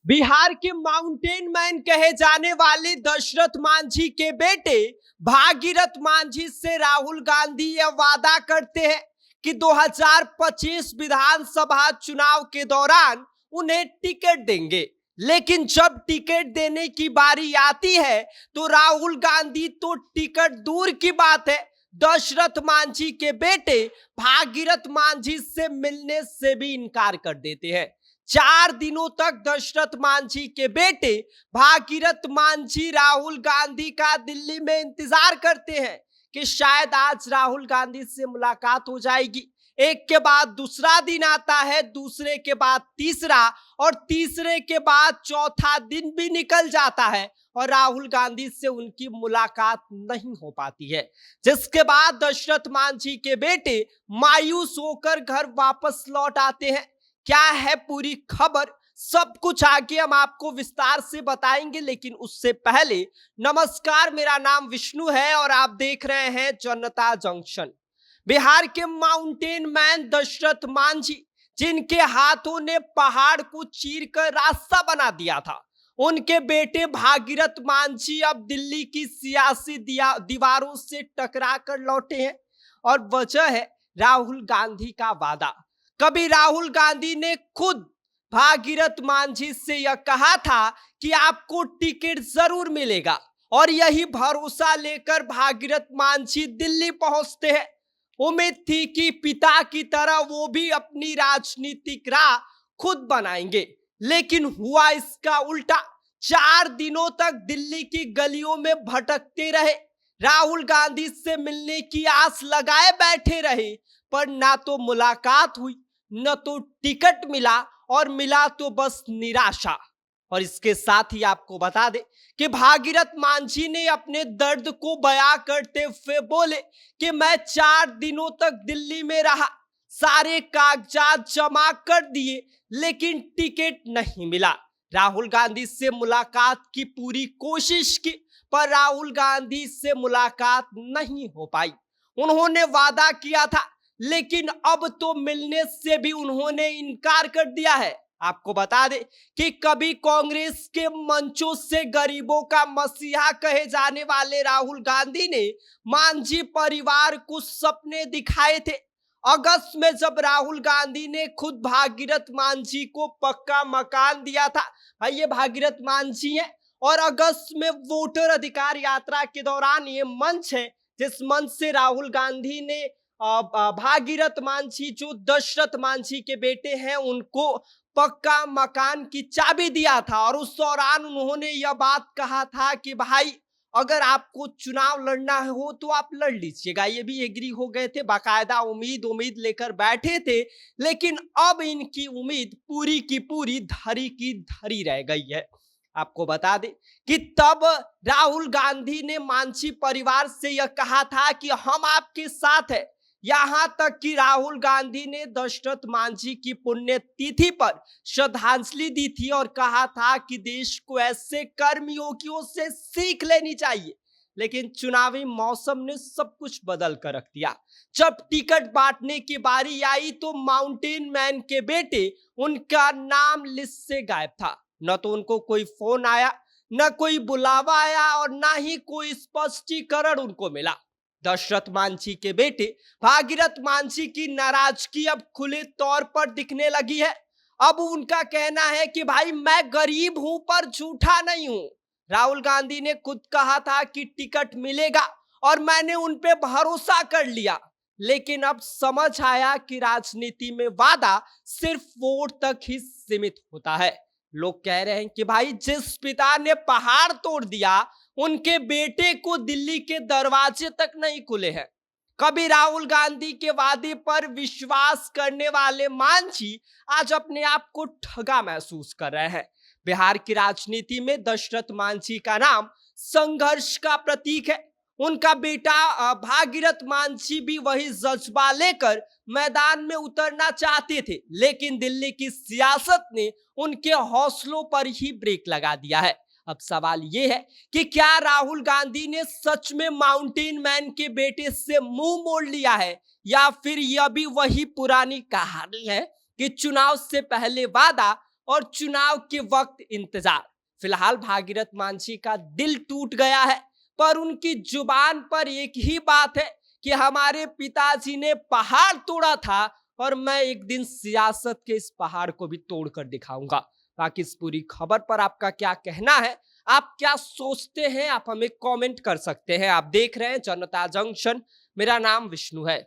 बिहार के mountain man कहे जाने वाले दशरथ मांझी के बेटे भागीरथ मांझी से राहुल गांधी यह वादा करते हैं कि 2025 विधानसभा चुनाव के दौरान उन्हें टिकट देंगे। लेकिन जब टिकट देने की बारी आती है तो राहुल गांधी तो टिकट दूर की बात है, दशरथ मांझी के बेटे भागीरथ मांझी से मिलने से भी इनकार कर देते हैं। 4 दिनों तक दशरथ मांझी के बेटे भागीरथ मांझी राहुल गांधी का दिल्ली में इंतजार करते हैं कि शायद आज राहुल गांधी से मुलाकात हो जाएगी। एक के बाद दूसरा दिन आता है, दूसरे के बाद तीसरा और तीसरे के बाद चौथा दिन भी निकल जाता है और राहुल गांधी से उनकी मुलाकात नहीं हो पाती है, जिसके बाद दशरथ मांझी के बेटे मायूस होकर घर वापस लौट आते हैं। क्या है पूरी खबर, सब कुछ आगे हम आपको विस्तार से बताएंगे, लेकिन उससे पहले नमस्कार, मेरा नाम विष्णु है और आप देख रहे हैं जनता जंक्शन। बिहार के माउंटेन मैन दशरथ मांझी, जिनके हाथों ने पहाड़ को चीरकर रास्ता बना दिया था, उनके बेटे भागीरथ मांझी अब दिल्ली की सियासी दीवारों से टकरा कर लौटे हैं और वजह है राहुल गांधी का वादा। कभी राहुल गांधी ने खुद भागीरथ मांझी से यह कहा था कि आपको टिकट जरूर मिलेगा और यही भरोसा लेकर भागीरथ मांझी दिल्ली पहुंचते हैं। उम्मीद थी कि पिता की तरह वो भी अपनी राजनीतिक राह खुद बनाएंगे, लेकिन हुआ इसका उल्टा। 4 दिनों तक दिल्ली की गलियों में भटकते रहे, राहुल गांधी से मिलने की आस लगाए बैठे रहे, पर ना तो मुलाकात हुई, न तो टिकट मिला और मिला तो बस निराशा। और इसके साथ ही आपको बता दें कि भागीरथ मांझी ने अपने दर्द को बयां करते हुए बोले कि मैं 4 दिनों तक दिल्ली में रहा, सारे कागजात जमा कर दिए, लेकिन टिकट नहीं मिला। राहुल गांधी से मुलाकात की पूरी कोशिश की, पर राहुल गांधी से मुलाकात नहीं हो पाई। उन्होंने वादा किया था, लेकिन अब तो मिलने से भी उन्होंने इनकार कर दिया है। आपको बता दें कि कभी कांग्रेस के मंचों से गरीबों का मसीहा कहे जाने वाले राहुल गांधी ने मांझी परिवार को सपने दिखाए थे। अगस्त में जब राहुल गांधी ने खुद भागीरथ मांझी को पक्का मकान दिया था, भाई ये भागीरथ मांझी है, और अगस्त में वोटर अधिकार यात्रा के दौरान ये मंच है जिस मंच से राहुल गांधी ने भागीरथ मांझी जो दशरथ मांझी के बेटे हैं उनको पक्का मकान की चाबी दिया था। और उस दौरान उन्होंने यह बात कहा था कि भाई अगर आपको चुनाव लड़ना हो तो आप लड़ लीजिएगा। ये भी एग्री हो गए थे, बाकायदा उम्मीद लेकर बैठे थे, लेकिन अब इनकी उम्मीद पूरी की पूरी धरी की धरी रह गई है। आपको बता दें कि तब राहुल गांधी ने मांझी परिवार से यह कहा था कि हम आपके साथ हैं। यहां तक कि राहुल गांधी ने दशरथ मांझी की पुण्यतिथि पर श्रद्धांजलि दी थी और कहा था कि देश को ऐसे कर्मयोगियों से सीख लेनी चाहिए। लेकिन चुनावी मौसम ने सब कुछ बदल कर रख दिया। जब टिकट बांटने की बारी आई तो माउंटेन मैन के बेटे, उनका नाम लिस्ट से गायब था। न तो उनको कोई फोन आया, न कोई बुलावा आया और ना ही कोई स्पष्टीकरण उनको मिला। दशरथ मांझी के बेटे भागीरथ मांझी की नाराजगी अब खुले तौर पर दिखने लगी है। अब उनका कहना है कि भाई मैं गरीब हूं पर झूठा नहीं हूं। राहुल गांधी ने खुद कहा था कि टिकट मिलेगा और मैंने उन पे भरोसा कर लिया, लेकिन अब समझ आया कि राजनीति में वादा सिर्फ वोट तक ही सीमित होता है। लोग कह रहे हैं कि भाई जिस पिता ने पहाड़ तोड़ दिया, उनके बेटे को दिल्ली के दरवाजे तक नहीं खुले हैं। कभी राहुल गांधी के वादे पर विश्वास करने वाले मांझी आज अपने आप को ठगा महसूस कर रहे हैं। बिहार की राजनीति में दशरथ मांझी का नाम संघर्ष का प्रतीक है। उनका बेटा भागीरथ मांझी भी वही जज्बा लेकर मैदान में उतरना चाहते थे, लेकिन दिल्ली की सियासत ने उनके हौसलों पर ही ब्रेक लगा दिया है। अब सवाल यह है कि क्या राहुल गांधी ने सच में माउंटेन मैन के बेटे से मुंह मोड़ लिया है, या फिर यह भी वही पुरानी कहानी है कि चुनाव से पहले वादा और चुनाव के वक्त इंतजार। फिलहाल भागीरथ मांझी का दिल टूट गया है, पर उनकी जुबान पर एक ही बात है कि हमारे पिताजी ने पहाड़ तोड़ा था और मैं एक दिन सियासत के इस पहाड़ को भी तोड़कर दिखाऊंगा। बाकी इस पूरी खबर पर आपका क्या कहना है, आप क्या सोचते हैं, आप हमें कमेंट कर सकते हैं। आप देख रहे हैं जनता जंक्शन, मेरा नाम विष्णु है।